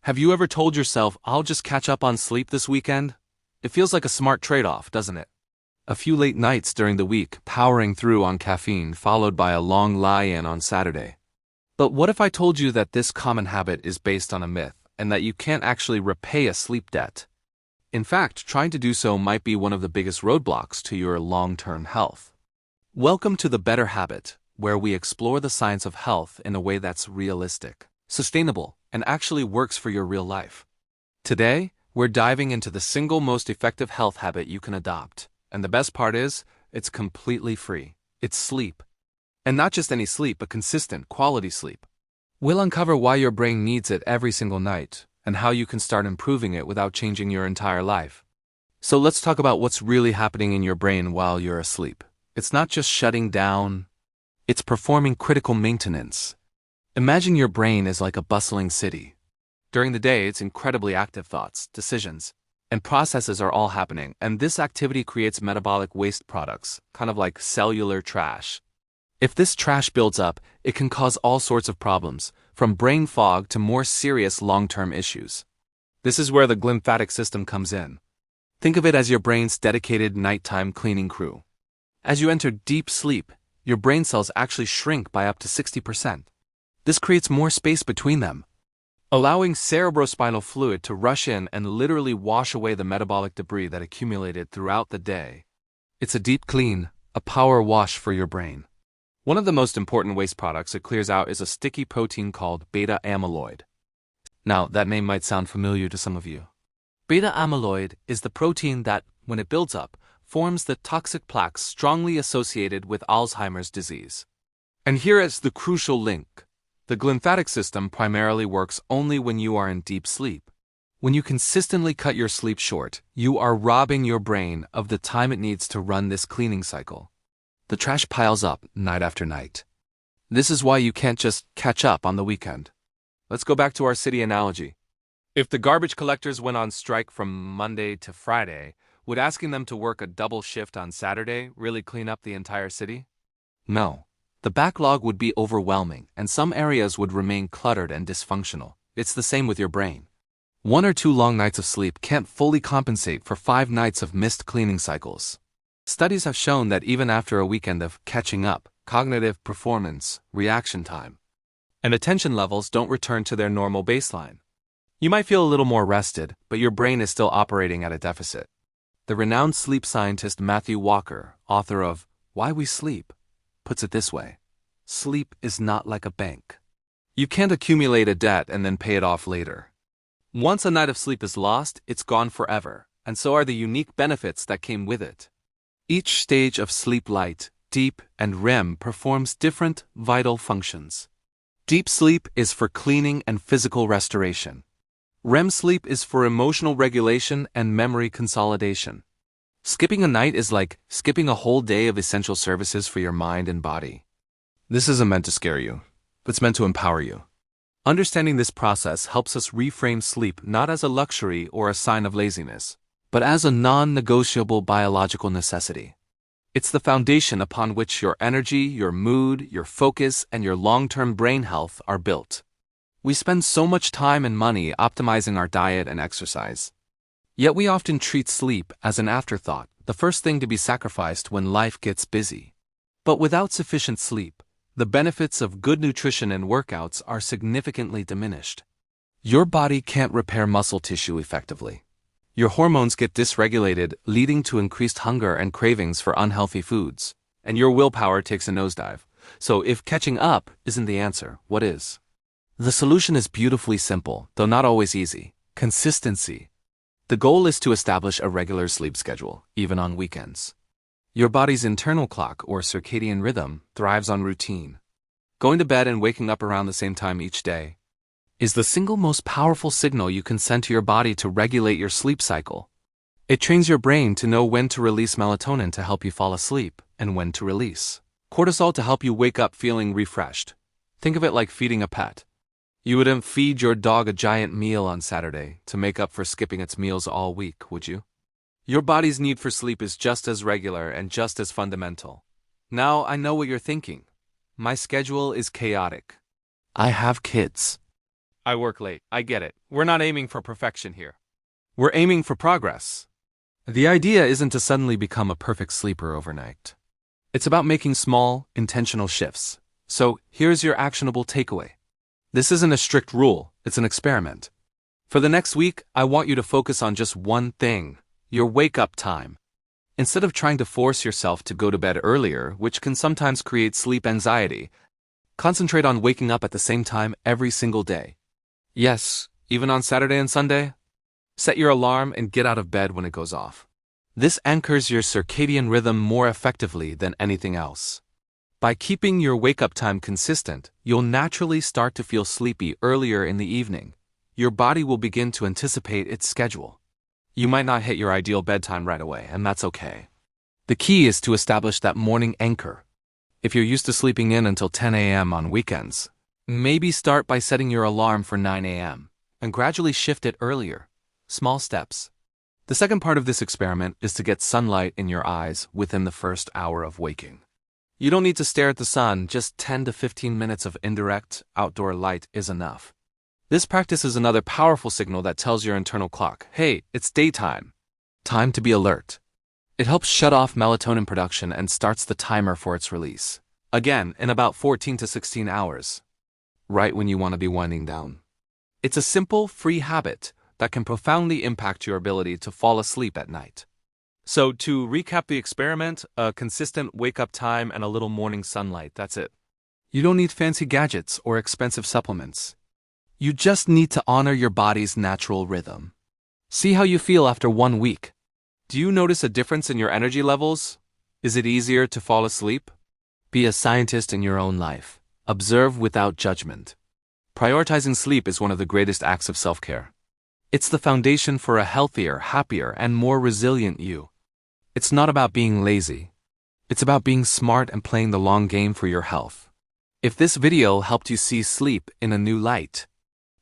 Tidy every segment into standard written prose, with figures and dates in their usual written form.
Have you ever told yourself, I'll just catch up on sleep this weekend? It feels like a smart trade-off, doesn't it? A few late nights during the week, powering through on caffeine, followed by a long lie-in on Saturday. But what if I told you that this common habit is based on a myth, and that you can't actually repay a sleep debt? In fact, trying to do so might be one of the biggest roadblocks to your long-term health. Welcome to The Better Habit, where we explore the science of health in a way that's realistic, sustainable, and actually works for your real life. Today, we're diving into the single most effective health habit you can adopt. And the best part is, it's completely free. It's sleep. And not just any sleep, but consistent, quality sleep. We'll uncover why your brain needs it every single night, and how you can start improving it without changing your entire life. So let's talk about what's really happening in your brain while you're asleep. It's not just shutting down, it's performing critical maintenance. Imagine your brain is like a bustling city. During the day, it's incredibly active. Thoughts, decisions, and processes are all happening, and this activity creates metabolic waste products, kind of like cellular trash. If this trash builds up, it can cause all sorts of problems, from brain fog to more serious long-term issues. This is where the glymphatic system comes in. Think of it as your brain's dedicated nighttime cleaning crew. As you enter deep sleep, your brain cells actually shrink by up to 60%. This creates more space between them, allowing cerebrospinal fluid to rush in and literally wash away the metabolic debris that accumulated throughout the day. It's a deep clean, a power wash for your brain. One of the most important waste products it clears out is a sticky protein called beta-amyloid. Now, that name might sound familiar to some of you. Beta-amyloid is the protein that, when it builds up, forms the toxic plaques strongly associated with Alzheimer's disease. And here is the crucial link. The glymphatic system primarily works only when you are in deep sleep. When you consistently cut your sleep short, you are robbing your brain of the time it needs to run this cleaning cycle. The trash piles up night after night. This is why you can't just catch up on the weekend. Let's go back to our city analogy. If the garbage collectors went on strike from Monday to Friday, would asking them to work a double shift on Saturday really clean up the entire city? No. The backlog would be overwhelming, and some areas would remain cluttered and dysfunctional. It's the same with your brain. 1 or 2 long nights of sleep can't fully compensate for 5 nights of missed cleaning cycles. Studies have shown that even after a weekend of catching up, cognitive performance, reaction time, and attention levels don't return to their normal baseline. You might feel a little more rested, but your brain is still operating at a deficit. The renowned sleep scientist Matthew Walker, author of Why We Sleep, puts it this way: sleep is not like a bank. You can't accumulate a debt and then pay it off later. Once a night of sleep is lost, it's gone forever, and so are the unique benefits that came with it. Each stage of sleep, light, deep, and REM, performs different vital functions. Deep sleep is for cleaning and physical restoration. REM sleep is for emotional regulation and memory consolidation. Skipping a night is like skipping a whole day of essential services for your mind and body. This isn't meant to scare you, it's meant to empower you. Understanding this process helps us reframe sleep not as a luxury or a sign of laziness, but as a non-negotiable biological necessity. It's the foundation upon which your energy, your mood, your focus, and your long-term brain health are built. We spend so much time and money optimizing our diet and exercise. Yet we often treat sleep as an afterthought, the first thing to be sacrificed when life gets busy. But without sufficient sleep, the benefits of good nutrition and workouts are significantly diminished. Your body can't repair muscle tissue effectively. Your hormones get dysregulated, leading to increased hunger and cravings for unhealthy foods, and your willpower takes a nosedive. So if catching up isn't the answer, what is? The solution is beautifully simple, though not always easy: consistency. The goal is to establish a regular sleep schedule, even on weekends. Your body's internal clock, or circadian rhythm, thrives on routine. Going to bed and waking up around the same time each day is the single most powerful signal you can send to your body to regulate your sleep cycle. It trains your brain to know when to release melatonin to help you fall asleep, and when to release cortisol to help you wake up feeling refreshed. Think of it like feeding a pet. You wouldn't feed your dog a giant meal on Saturday to make up for skipping its meals all week, would you? Your body's need for sleep is just as regular and just as fundamental. Now I know what you're thinking. My schedule is chaotic. I have kids. I work late, I get it. We're not aiming for perfection here. We're aiming for progress. The idea isn't to suddenly become a perfect sleeper overnight. It's about making small, intentional shifts. So, here's your actionable takeaway. This isn't a strict rule, it's an experiment. For the next week, I want you to focus on just one thing: your wake-up time. Instead of trying to force yourself to go to bed earlier, which can sometimes create sleep anxiety, concentrate on waking up at the same time every single day. Yes, even on Saturday and Sunday. Set your alarm and get out of bed when it goes off. This anchors your circadian rhythm more effectively than anything else. By keeping your wake-up time consistent, you'll naturally start to feel sleepy earlier in the evening. Your body will begin to anticipate its schedule. You might not hit your ideal bedtime right away, and that's okay. The key is to establish that morning anchor. If you're used to sleeping in until 10 a.m. on weekends, maybe start by setting your alarm for 9 a.m. and gradually shift it earlier. Small steps. The second part of this experiment is to get sunlight in your eyes within the first hour of waking. You don't need to stare at the sun, just 10 to 15 minutes of indirect, outdoor light is enough. This practice is another powerful signal that tells your internal clock, hey, it's daytime. Time to be alert. It helps shut off melatonin production and starts the timer for its release. Again, in about 14 to 16 hours. Right when you want to be winding down. It's a simple, free habit that can profoundly impact your ability to fall asleep at night. So, to recap the experiment, a consistent wake-up time and a little morning sunlight, that's it. You don't need fancy gadgets or expensive supplements. You just need to honor your body's natural rhythm. See how you feel after 1 week. Do you notice a difference in your energy levels? Is it easier to fall asleep? Be a scientist in your own life. Observe without judgment. Prioritizing sleep is one of the greatest acts of self-care. It's the foundation for a healthier, happier, and more resilient you. It's not about being lazy. It's about being smart and playing the long game for your health. If this video helped you see sleep in a new light,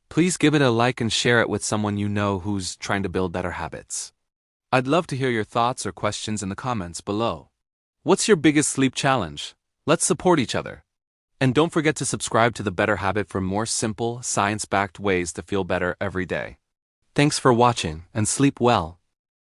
please give it a like and share it with someone you know who's trying to build better habits. I'd love to hear your thoughts or questions in the comments below. What's your biggest sleep challenge? Let's support each other. And don't forget to subscribe to The Better Habit for more simple, science-backed ways to feel better every day. Thanks for watching and sleep well.